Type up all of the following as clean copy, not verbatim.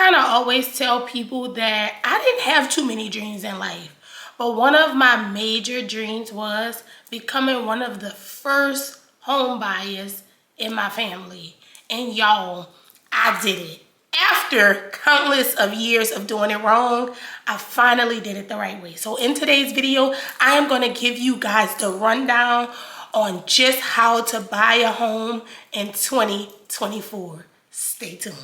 kind of always tell people that I didn't have too many dreams in life, but one of my major dreams was becoming one of the first home buyers in my family. And y'all, I did it. After countless of years of doing it wrong, I finally did it the right way. So in today's video, I am going to give you guys the rundown on just how to buy a home in 2024. Stay tuned.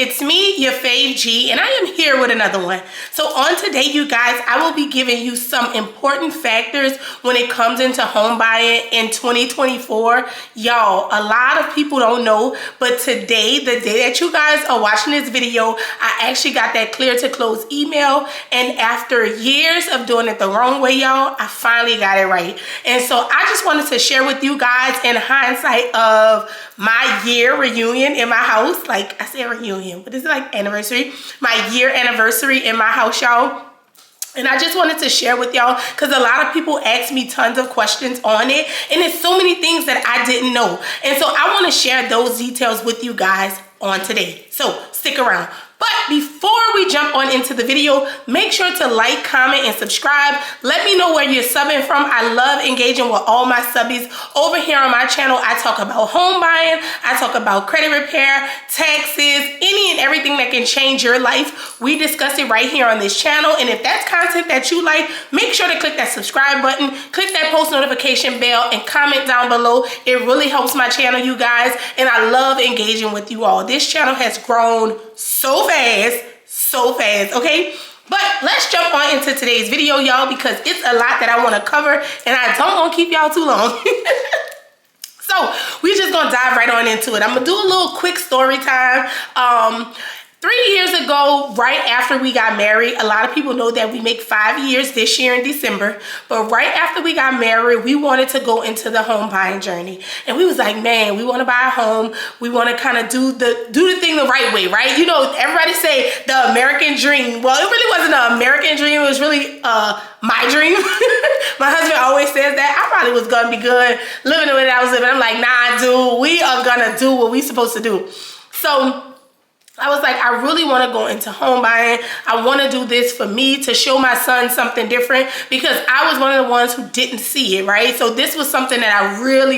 It's me, your fave G, and I am here with another one. So on today, you guys, I will be giving you some important factors when it comes into home buying in 2024. Y'all, a lot of people don't know, but today, the day that you guys are watching this video, I actually got that clear to close email, and after years of doing it the wrong way, y'all, I finally got it right. And so I just wanted to share with you guys in hindsight of my year reunion in my house. Like I said reunion, but this is like anniversary. My year anniversary in my house, y'all. And I just wanted to share with y'all because a lot of people ask me tons of questions on it. And there's so many things that I didn't know. And so I want to share those details with you guys on today. So stick around. But before we jump on into the video, make sure to like, comment, and subscribe. Let me know where you're subbing from. I love engaging with all my subbies. Over here on my channel, I talk about home buying. I talk about credit repair, taxes, any and everything that can change your life. We discuss it right here on this channel. And if that's content that you like, make sure to click that subscribe button, click that post notification bell, and comment down below. It really helps my channel, you guys. And I love engaging with you all. This channel has grown so fast, okay? But let's jump on into today's video, y'all, because it's a lot that I want to cover and I don't want to keep y'all too long. So we just gonna dive right on into it. I'm gonna do a little quick story time. 3 years ago, right after we got married, a lot of people know that we make 5 years this year in December, but right after we got married, we wanted to go into the home buying journey. And we was like, man, we want to buy a home. We want to kind of do the thing the right way, right? You know, everybody say the American dream. Well, it really wasn't an American dream. It was really my dream. My husband always says that. I probably was going to be good living the way that I was living. I'm like, nah, dude, we are going to do what we supposed to do. So I was like, I really want to go into home buying. I want to do this for me, to show my son something different, because I was one of the ones who didn't see it, right? So this was something that I really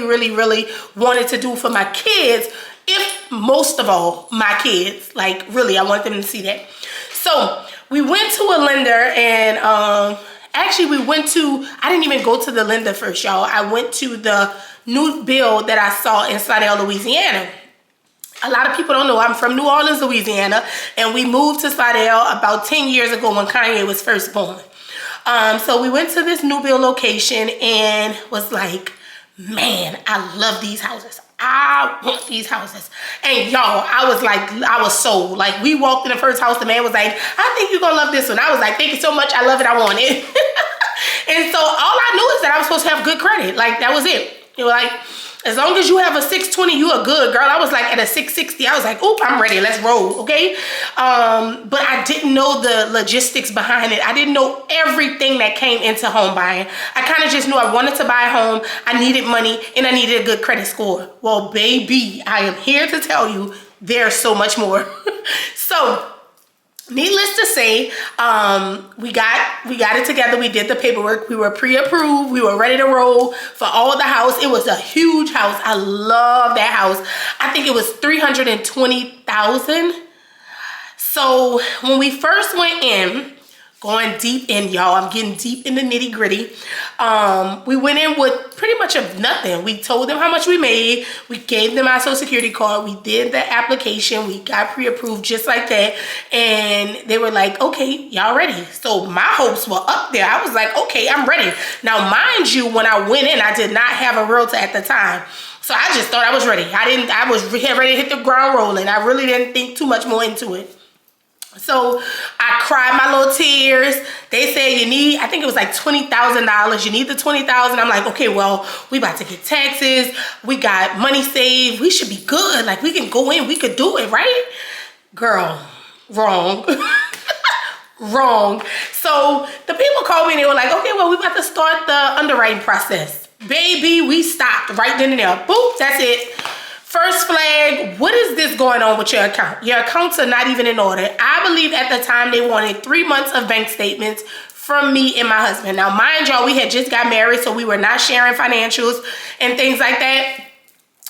wanted to do for my kids, if most of all, my kids. Like, really, I want them to see that. So we went to a lender and actually I didn't even go to the lender first, y'all. I went to the new build that I saw in Slidell, Louisiana. A lot of people don't know I'm from New Orleans, Louisiana, and we moved to Slidell about 10 years ago when Kanye was first born. So we went to this new build location and was like, man, I love these houses. I want these houses. And y'all, I was sold. Like, we walked in the first house, the man was like, I think you're gonna love this one. I was like, thank you so much, I love it, I want it. And so all I knew is that I was supposed to have good credit. Like, that was it. You know, like, as long as you have a 620, you are good, girl. I was like at a 660. I was like, oop, I'm ready. Let's roll, okay? But I didn't know the logistics behind it. I didn't know everything that came into home buying. I kind of just knew I wanted to buy a home. I needed money, and I needed a good credit score. Well, baby, I am here to tell you there's so much more. So, needless to say, we got it together. We did the paperwork. We were pre-approved. We were ready to roll for all the house. It was a huge house. I love that house. I think it was $320,000. So when we first went in, going deep in, y'all, I'm getting deep in the nitty gritty. We went in with pretty much of nothing. We told them how much we made. We gave them our social security card. We did the application. We got pre-approved just like that. And they were like, okay, y'all ready? So my hopes were up there. I was like, okay, I'm ready. Now, mind you, when I went in, I did not have a realtor at the time. So I just thought I was ready. I was ready to hit the ground rolling. I really didn't think too much more into it. So I cried my little tears. They said you need, I think it was like $20,000. You need the 20,000. I'm like, okay, well, we about to get taxes. We got money saved. We should be good. Like, we can go in, we could do it, right? Girl, wrong. Wrong. So the people called me and they were like, okay, well, we about to start the underwriting process. Baby, we stopped right then and there. Boop, that's it. First flag, what is this going on with your account? Your accounts are not even in order. I believe at the time they wanted 3 months of bank statements from me and my husband. Now, mind y'all, we had just got married, so we were not sharing financials and things like that.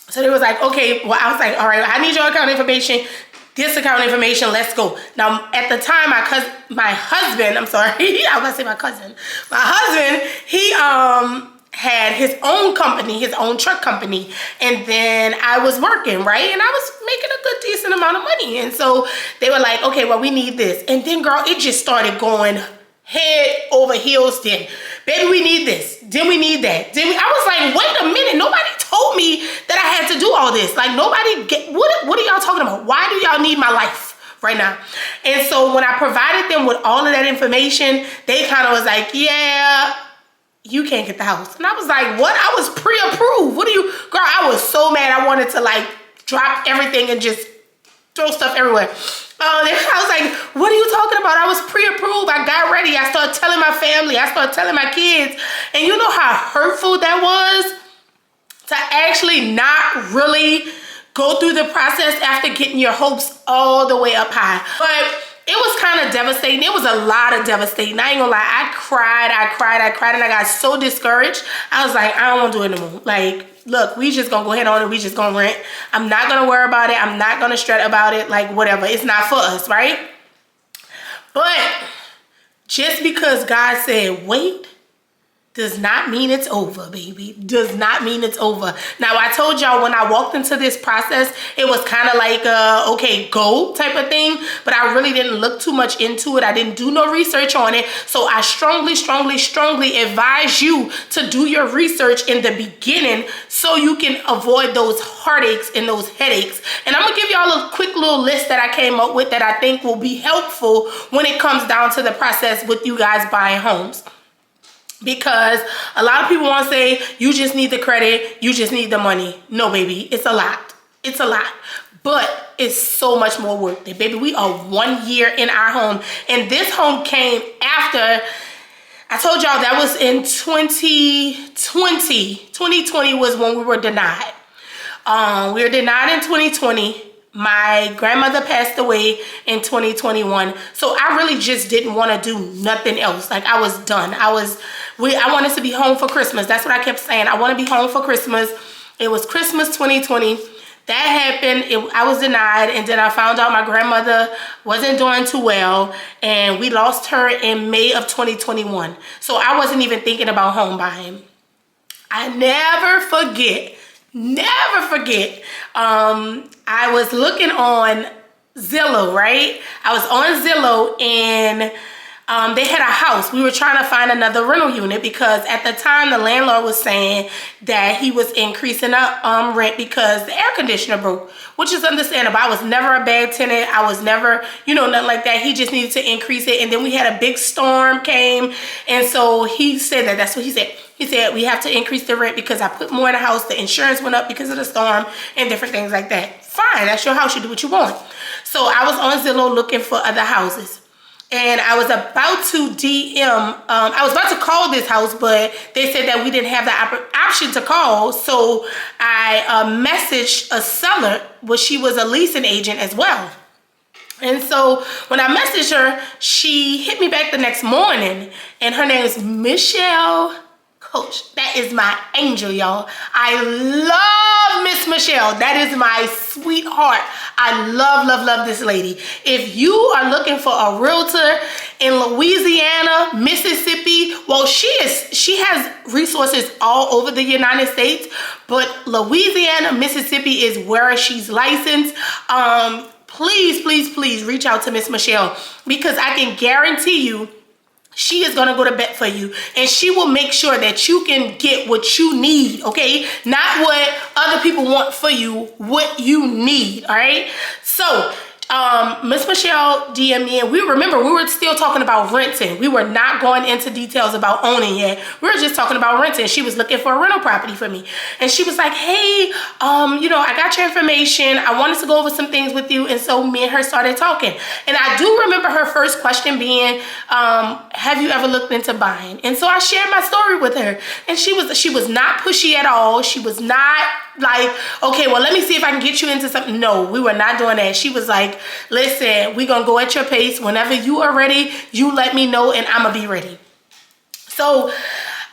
So they was like, okay, well, I was like, all right, I need your account information, this account information, let's go. Now, at the time, my husband, I'm sorry, I was gonna say my cousin. My husband, he had his own company, his own truck company, and then I was working, right? And I was making a good, decent amount of money. And so they were like, okay, well, we need this. And then, girl, it just started going head over heels then. Baby, we need this. Then we need that. I was like, wait a minute. Nobody told me that I had to do all this. Like, what are y'all talking about? Why do y'all need my life right now? And so when I provided them with all of that information, they kind of was like, yeah, you can't get the house. And I was like, what? I was pre-approved. Girl, I was so mad. I wanted to like drop everything and just throw stuff everywhere. I was like, what are you talking about? I was pre-approved. I got ready. I started telling my family. I started telling my kids. And you know how hurtful that was? To actually not really go through the process after getting your hopes all the way up high. But it was kind of devastating. It was a lot of devastating. I ain't gonna lie. I cried, and I got so discouraged. I was like, I don't want to do it anymore. Like, look, we just gonna go ahead on it. We just gonna rent. I'm not gonna worry about it. I'm not gonna stress about it. Like, whatever. It's not for us, right? But just because God said, wait, does not mean it's over, baby. Does not mean it's over. Now, I told y'all when I walked into this process, it was kind of like a, okay, go type of thing. But I really didn't look too much into it. I didn't do no research on it. So I strongly advise you to do your research in the beginning so you can avoid those heartaches and those headaches. And I'm going to give y'all a quick little list that I came up with that I think will be helpful when it comes down to the process with you guys buying homes. Because a lot of people want to say, you just need the credit, you just need the money. No, baby, it's a lot. It's a lot. But it's so much more worth it. Baby, we are 1 year in our home. And this home came after, I told y'all that was in 2020. 2020 was when we were denied. We were denied in 2020. My grandmother passed away in 2021. So I really just didn't want to do nothing else. Like, I was done. I wanted to be home for Christmas. That's what I kept saying. I want to be home for Christmas. It was Christmas 2020. That happened. I was denied. And then I found out my grandmother wasn't doing too well. And we lost her in May of 2021. So I wasn't even thinking about home buying. I never forget. I was looking on Zillow, right? I was on Zillow and they had a house. We were trying to find another rental unit because at the time the landlord was saying that he was increasing the rent because the air conditioner broke, which is understandable. I was never a bad tenant. I was never, nothing like that. He just needed to increase it. And then we had a big storm came. And so he said that's what he said. He said, we have to increase the rent because I put more in the house. The insurance went up because of the storm and different things like that. Fine, that's your house. You do what you want. So I was on Zillow looking for other houses. And I was about to I was about to call this house, but they said that we didn't have the option to call. So I messaged a seller, well, she was a leasing agent as well. And so when I messaged her, she hit me back the next morning, and her name is Michelle Coach. That is my angel, y'all. I love Miss Michelle. That is my sweetheart. I love this lady. If you are looking for a realtor in Louisiana, Mississippi, well, she has resources all over the United States, but Louisiana, Mississippi is where she's licensed. Please reach out to Miss Michelle, because I can guarantee you she is going to go to bat for you, and she will make sure that you can get what you need, okay? Not what other people want for you, what you need, all right? So Miss Michelle DM'd me, and we were still talking about renting. We were not going into details about owning yet. We were just talking about renting. She was looking for a rental property for me, and she was like, hey, I got your information. I wanted to go over some things with you. And so me and her started talking, and I do remember her first question being, have you ever looked into buying? And so I shared my story with her, and she was not pushy at all. She was not like, okay, well, let me see if I can get you into something. No, we were not doing that. She was like, listen, we're gonna go at your pace. Whenever you are ready, you let me know, and I'm gonna be ready. So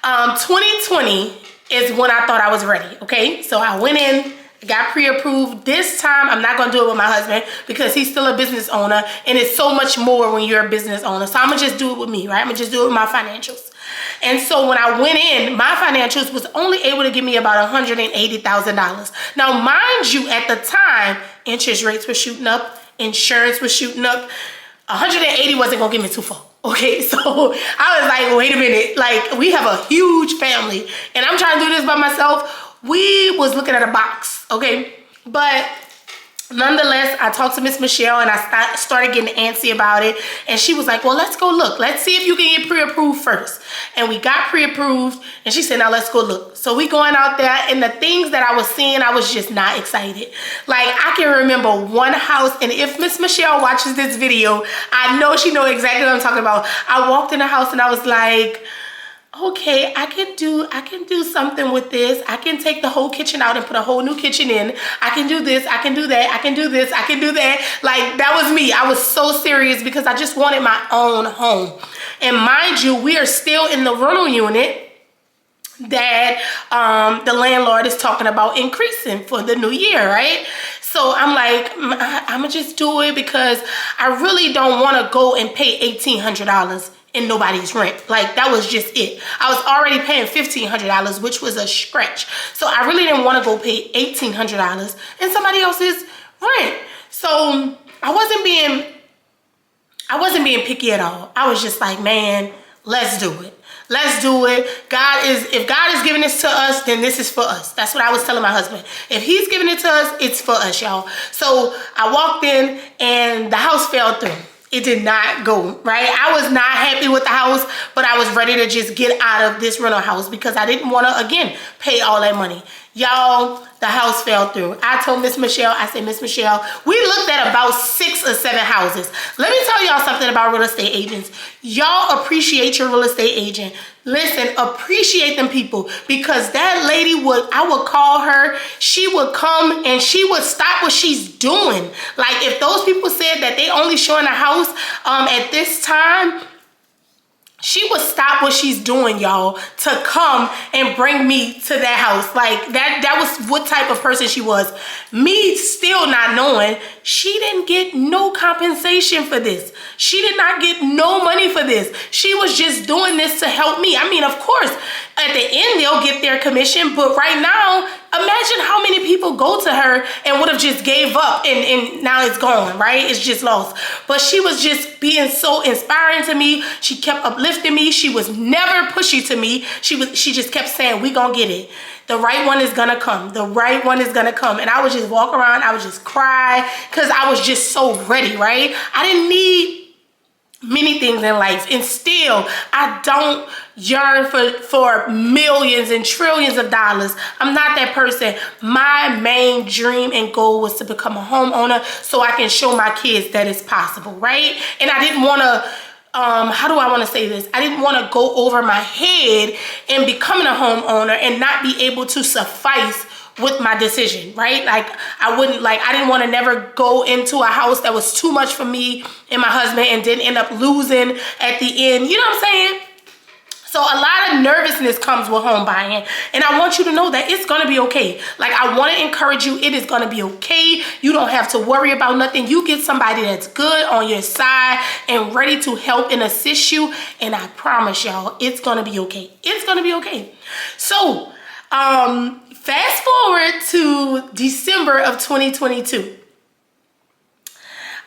2020 is when I thought I was ready. Okay, so I went in, got pre-approved. This time I'm not gonna do it with my husband because he's still a business owner, and it's so much more when you're a business owner. So I'm gonna just do it with me, right? I'm gonna just do it with my financials. And so when I went in, my financials was only able to give me about $180,000. Now, mind you, at the time, interest rates were shooting up, insurance was shooting up. 180 wasn't gonna get me too far. Okay, so I was like, wait a minute, like, we have a huge family, and I'm trying to do this by myself. We was looking at a box, okay? But nonetheless, I talked to Miss Michelle, and I started getting antsy about it. And she was like, well, let's go look. Let's see if you can get pre-approved first. And we got pre-approved, and she said, now let's go look. So we going out there, and the things that I was seeing, I was just not excited. Like, I can remember one house, and if Miss Michelle watches this video, I know she knows exactly what I'm talking about. I walked in the house, and I was like, okay, I can do something with this. I can take the whole kitchen out and put a whole new kitchen in. I can do this, I can do that, I can do this, I can do that. Like, that was me. I was so serious because I just wanted my own home. And mind you, we are still in the rental unit that the landlord is talking about increasing for the new year, right? So I'm like, I'm gonna just do it because I really don't want to go and pay $1,800 in nobody's rent. Like, that was just it. I was already paying $1,500, which was a stretch. So I really didn't want to go pay $1,800 in somebody else's rent. So I wasn't being picky at all. I was just like, man, let's do it. Let's do it. If God is giving this to us, then this is for us. That's what I was telling my husband. If he's giving it to us, it's for us, y'all. So I walked in, and the house fell through. It did not go, right? I was not happy with the house, but I was ready to just get out of this rental house because I didn't want to, again, pay all that money. Y'all, the house fell through. I told Miss Michelle, I said, Miss Michelle, we looked at about 6 or 7 houses. Let me tell y'all something about real estate agents. Y'all appreciate your real estate agent. Listen, appreciate them people, because that lady I would call her, she would come and she would stop what she's doing. Like, if those people said that they only showing a house at this time, she would stop what she's doing, y'all, to come and bring me to that house. Like, that was what type of person she was. Me still not knowing, she didn't get no compensation for this. She did not get no money for this. She was just doing this to help me. I mean, of course, at the end, they'll get their commission. But right now, imagine how many people go to her and would have just gave up and now it's gone, right? It's just lost. But she was just being so inspiring to me. She kept uplifting me. She was never pushy to me. She just kept saying, we gonna get it. The right one is gonna come. The right one is gonna come. And I would just walk around. I would just cry because I was just so ready, right? I didn't need many things in life, and still I don't yearn for millions and trillions of dollars. I'm not that person. My main dream and goal was to become a homeowner so I can show my kids that it's possible, right? And I didn't want to how do I want to say this? I didn't want to go over my head in becoming a homeowner and not be able to suffice with my decision, right? Like, I didn't want to never go into a house that was too much for me and my husband and then end up losing at the end. You know what I'm saying? So a lot of nervousness comes with home buying, and I want you to know that it's going to be okay. Like, I want to encourage you, it is going to be okay. You don't have to worry about nothing. You get somebody that's good on your side and ready to help and assist you, and I promise y'all, it's going to be okay. It's going to be okay. So, fast forward to December of 2022.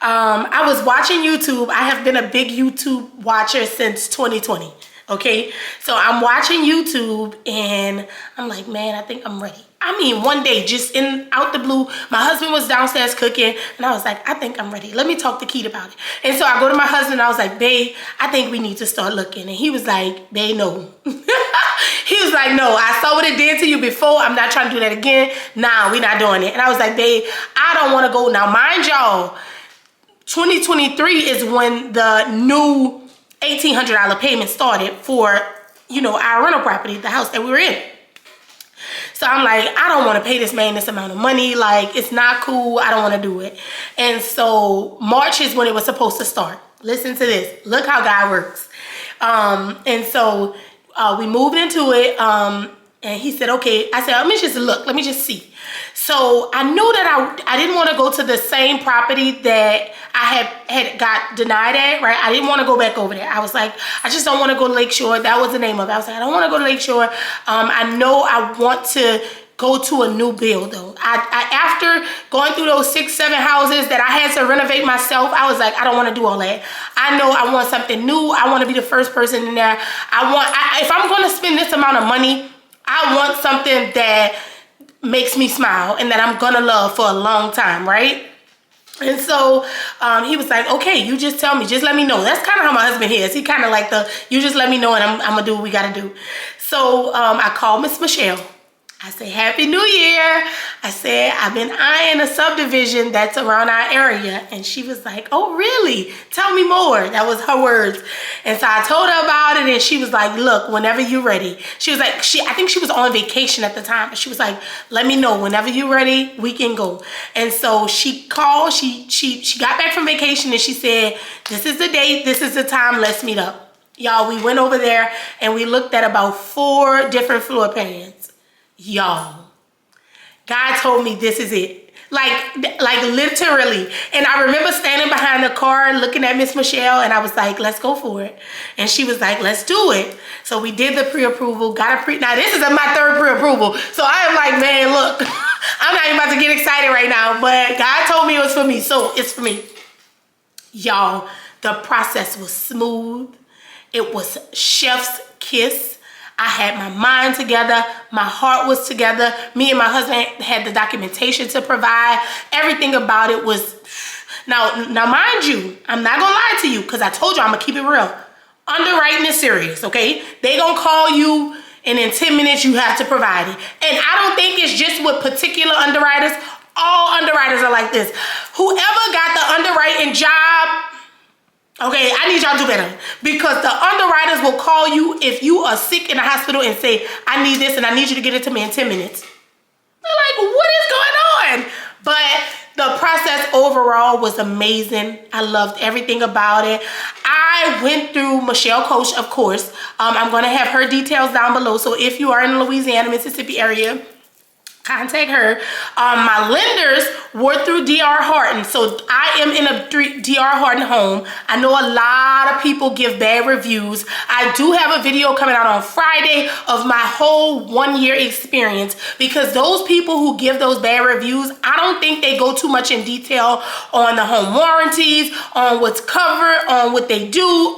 I was watching YouTube. I have been a big YouTube watcher since 2020. Okay, so I'm watching YouTube and I'm like, man, I think I'm ready. I mean, one day, just out the blue, my husband was downstairs cooking, and I was like, I think I'm ready. Let me talk to Keith about it. And so I go to my husband, and I was like, babe, I think we need to start looking. And he was like, babe, no. He was like, no, I saw what it did to you before. I'm not trying to do that again. Nah, we're not doing it. And I was like, babe, I don't want to go. Now, mind y'all, 2023 is when the new $1,800 payment started for, our rental property, the house that we were in. So I'm like, I don't want to pay this man this amount of money. Like, it's not cool. I don't want to do it. And so March is when it was supposed to start. Listen to this. Look how God works. And so we moved into it. And he said, okay. I said, let me just look. Let me just see. So I knew that I didn't want to go to the same property that I had got denied at, right? I didn't want to go back over there. I was like, I just don't want to go to Lakeshore. That was the name of it. I was like, I don't want to go to Lakeshore. I know I want to go to a new build though. After going through those 6-7 houses that I had to renovate myself, I was like, I don't want to do all that. I know I want something new. I want to be the first person in there. If I'm going to spend this amount of money, I want something that makes me smile and that I'm gonna love for a long time, right? And so he was like, okay, you just tell me, just let me know. That's kind of how my husband is. He kind of like you just let me know and I'm gonna do what we gotta do. So I called Miss Michelle. I said, Happy New Year. I said, I've been eyeing a subdivision that's around our area. And she was like, oh, really? Tell me more. That was her words. And so I told her about it and she was like, look, whenever you're ready. She was like, I think she was on vacation at the time. But she was like, let me know whenever you're ready, we can go. And so she called, she got back from vacation and she said, this is the date, this is the time, let's meet up. Y'all, we went over there and we looked at about 4 different floor plans. Y'all, God told me this is it. Like literally. And I remember standing behind the car looking at Miss Michelle and I was like, let's go for it. And she was like, let's do it. So we did the pre-approval, now this is my 3rd pre-approval. So I am like, man, look, I'm not even about to get excited right now, but God told me it was for me. So it's for me. Y'all, the process was smooth. It was chef's kiss. I had my mind together. My heart was together. Me and my husband had the documentation to provide. Everything about it was... Now mind you, I'm not going to lie to you because I told you I'm going to keep it real. Underwriting is serious, okay? They going to call you and in 10 minutes you have to provide it. And I don't think it's just with particular underwriters. All underwriters are like this. Whoever got the underwriting job... Okay, I need y'all to do better because the underwriters will call you if you are sick in the hospital and say, I need this and I need you to get it to me in 10 minutes. They're like, what is going on? But the process overall was amazing. I loved everything about it. I went through Michelle Coach, of course. I'm going to have her details down below. So if you are in the Louisiana, Mississippi area, contact her. My lenders were through D.R. Horton. So I am in a D.R. Horton home. I know a lot of people give bad reviews. I do have a video coming out on Friday of my whole 1-year experience because those people who give those bad reviews, I don't think they go too much in detail on the home warranties, on what's covered, on what they do,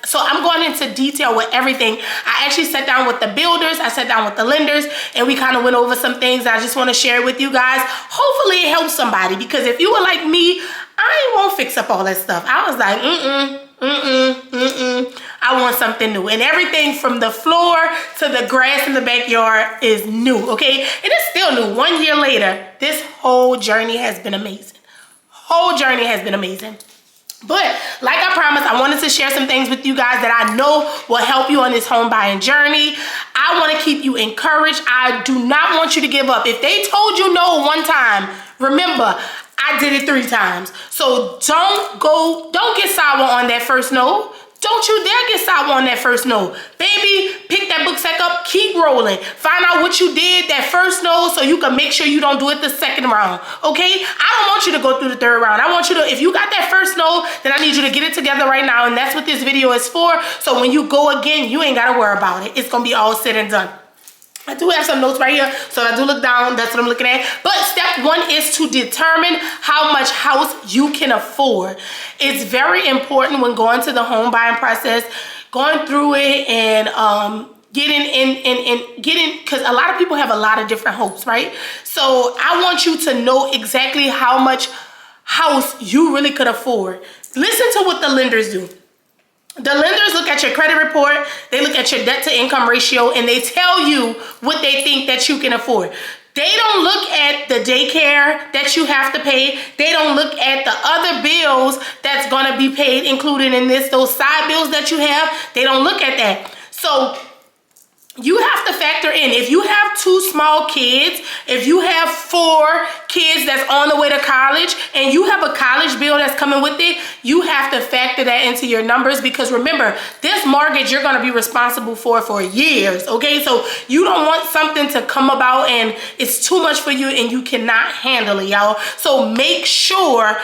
so I'm going into detail with everything. I actually sat down with the builders, I sat down with the lenders, and we kind of went over some things I just want to share with you guys. Hopefully it helps somebody because if you were like me, I won't fix up all that stuff. I was like, I want something new. And everything from the floor to the grass in the backyard is new, okay? And it's still new. 1 year later, this whole journey has been amazing. Whole journey has been amazing. But like I promised, I wanted to share some things with you guys that I know will help you on this home buying journey. I want to keep you encouraged. I do not want you to give up. If they told you no one time, remember, I did it 3 times. So don't get sour on that first no. Don't you dare get sour on that first no. Baby, pick that book sack up, keep rolling. Find out what you did that first no so you can make sure you don't do it the second round, okay? I don't want you to go through the 3rd round. I want you to, if you got that first no, then I need you to get it together right now, and that's what this video is for. So when you go again, you ain't got to worry about it. It's going to be all said and done. I do have some notes right here, so if I do look down, that's what I'm looking at. But step 1 is to determine how much house you can afford. It's very important when going to the home buying process, going through it and because a lot of people have a lot of different hopes, right? So I want you to know exactly how much house you really could afford. Listen to what the lenders do. The lenders look at your credit report, they look at your debt to income ratio, and they tell you what they think that you can afford. They don't look at the daycare that you have to pay. They don't look at the other bills that's going to be paid, including in this, those side bills that you have. They don't look at that. So you have to factor in, if you have 2 small kids, if you have 4 kids that's on the way to college, and you have a college bill that's coming with it, you have to factor that into your numbers, because remember, this mortgage you're going to be responsible for years, okay? So you don't want something to come about and it's too much for you and you cannot handle it, y'all. So make sure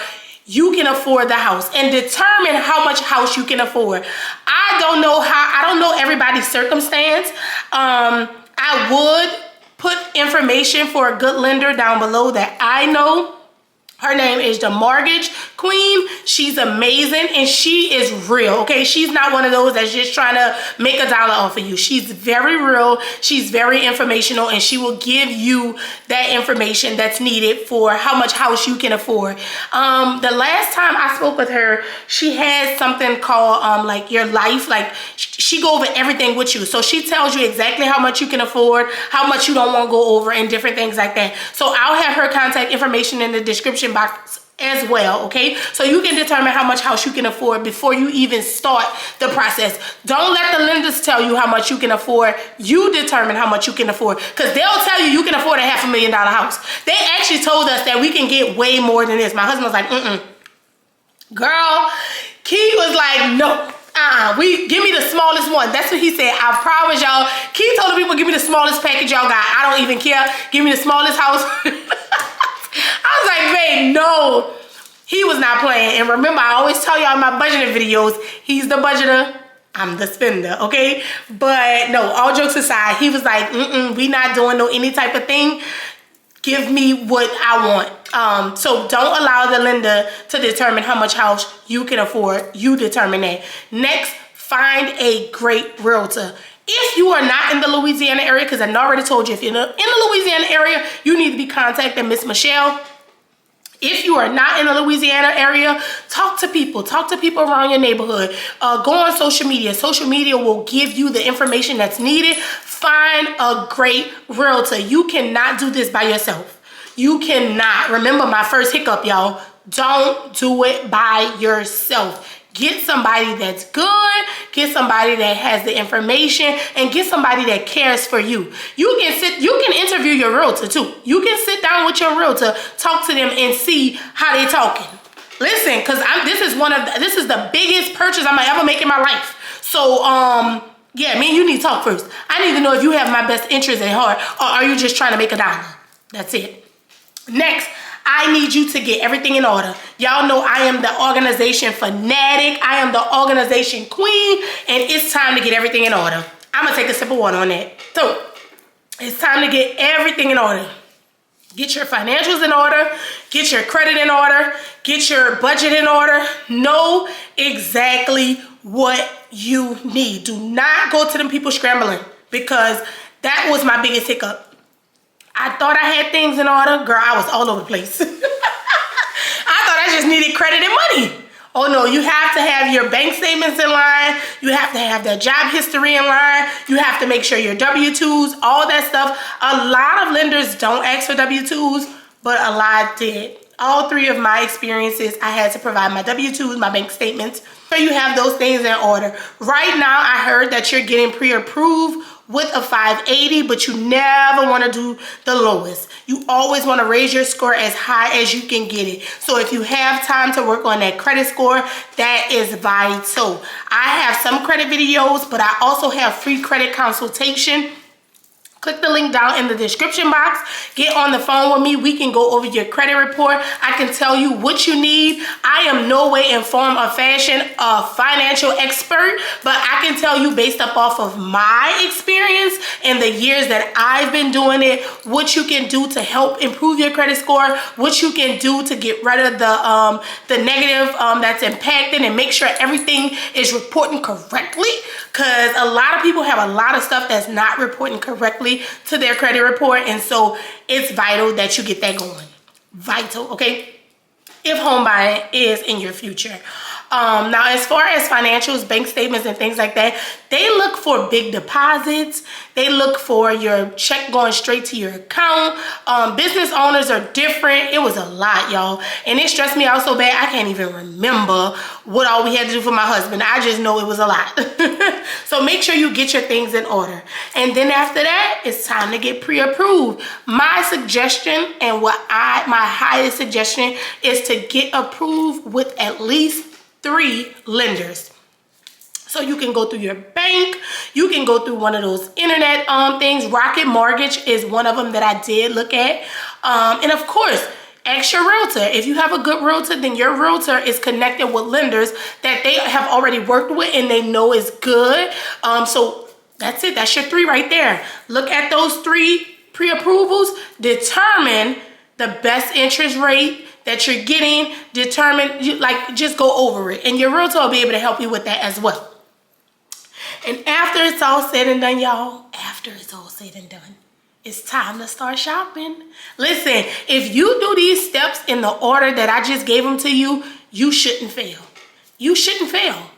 you can afford the house and determine how much house you can afford. I don't know everybody's circumstance. I would put information for a good lender down below that I know. Her name is the Mortgage Queen. She's amazing and she is real, okay? She's not one of those that's just trying to make a dollar off of you. She's very real. She's very informational and she will give you that information that's needed for how much house you can afford. The last time I spoke with her, she has something called like your life. Like she go over everything with you. So she tells you exactly how much you can afford, how much you don't want to go over, and different things like that. So I'll have her contact information in the description box as well, okay? So you can determine how much house you can afford before you even start the process. Don't let the lenders tell you how much you can afford. You determine how much you can afford, because they'll tell you can afford a $500,000 house. They actually told us that we can get way more than this. My husband was like, girl, Key was like, no. Give me the smallest one. That's what he said. I promise y'all. Key told the people, give me the smallest package y'all got. I don't even care. Give me the smallest house. I was like, babe, no. He was not playing. And remember, I always tell y'all in my budgeting videos, he's the budgeter, I'm the spender, okay? But no, all jokes aside, he was like, we not doing any type of thing. Give me what I want. So don't allow the lender to determine how much house you can afford. You determine that. Next, find a great realtor. If you are not in the Louisiana area, because I already told you, if you're in the Louisiana area, you need to be contacting Miss Michelle. If you are not in the Louisiana area, talk to people around your neighborhood. Go on social media. Social media will give you the information that's needed. Find a great realtor. You cannot do this by yourself. You cannot. Remember my first hiccup, y'all. Don't do it by yourself. Get somebody that's good, get somebody that has the information, and get somebody that cares for you. You can interview your realtor too. You can sit down with your realtor, talk to them, and see how they talking. Listen, because this is the biggest purchase I'm gonna ever make in my life. So yeah, me and you need to talk first. I need to know if you have my best interest at heart, or are you just trying to make a dollar? That's it. Next, I need you to get everything in order. Y'all know I am the organization fanatic. I am the organization queen, and it's time to get everything in order. I'm gonna take a sip of water on that. So, it's time to get everything in order. Get your financials in order, get your credit in order, get your budget in order. Know exactly what you need. Do not go to them people scrambling, because that was my biggest hiccup. I thought I had things in order. Girl, I was all over the place. I thought I just needed credit and money. Oh no, you have to have your bank statements in line. You have to have the job history in line. You have to make sure your W-2s, all that stuff. A lot of lenders don't ask for W-2s, but a lot did. All 3 of my experiences, I had to provide my W-2s, my bank statements. So you have those things in order. Right now, I heard that you're getting pre-approved with a 580, but you never want to do the lowest. You always want to raise your score as high as you can get it. So if you have time to work on that credit score, that is vital. I have some credit videos, but I also have free credit consultation Click the link down in the description box. Get on the phone with me. We can go over your credit report. I can tell you what you need. I am no way in form or fashion a financial expert, but I can tell you based up off of my experience and the years that I've been doing it, what you can do to help improve your credit score, what you can do to get rid of the negative that's impacting and make sure everything is reporting correctly, because a lot of people have a lot of stuff that's not reporting correctly to their credit report, and so it's vital that you get that going. Vital, okay? If home buying is in your future. Now, as far as financials, bank statements and things like that, they look for big deposits. They look for your check going straight to your account. Business owners are different. It was a lot, y'all. And it stressed me out so bad, I can't even remember what all we had to do for my husband. I just know it was a lot. So make sure you get your things in order. And then after that, it's time to get pre-approved. My suggestion and my highest suggestion is to get approved with at least 3 lenders. So you can go through your bank, you can go through one of those internet things. Rocket Mortgage is one of them that I did look at. And of course, ask your realtor. If you have a good realtor, then your realtor is connected with lenders that they have already worked with and they know is good. So that's it. That's your 3 right there. Look at those 3 pre-approvals. Determine the best interest rate that you're getting. Just go over it. And your realtor will be able to help you with that as well. And after it's all said and done, y'all, after it's all said and done, it's time to start shopping. Listen, if you do these steps in the order that I just gave them to you, you shouldn't fail. You shouldn't fail.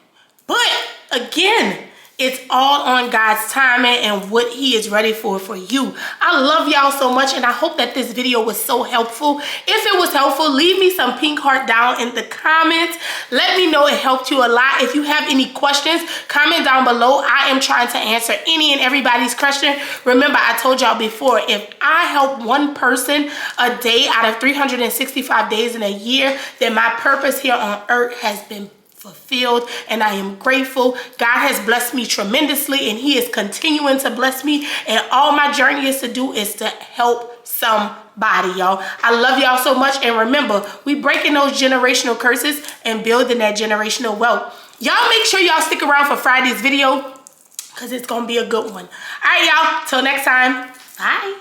But again, it's all on God's timing and what he is ready for you. I love y'all so much, and I hope that this video was so helpful. If it was helpful, leave me some pink heart down in the comments. Let me know it helped you a lot. If you have any questions, comment down below. I am trying to answer any and everybody's question. Remember, I told y'all before, if I help one person a day out of 365 days in a year, then my purpose here on earth has been fulfilled, and I am grateful. God has blessed me tremendously, and he is continuing to bless me, and all my journey is to do is to help somebody, y'all. I love y'all so much, and remember, we breaking those generational curses and building that generational wealth. Y'all make sure y'all stick around for Friday's video, because it's gonna be a good one. All right, y'all, till next time, bye.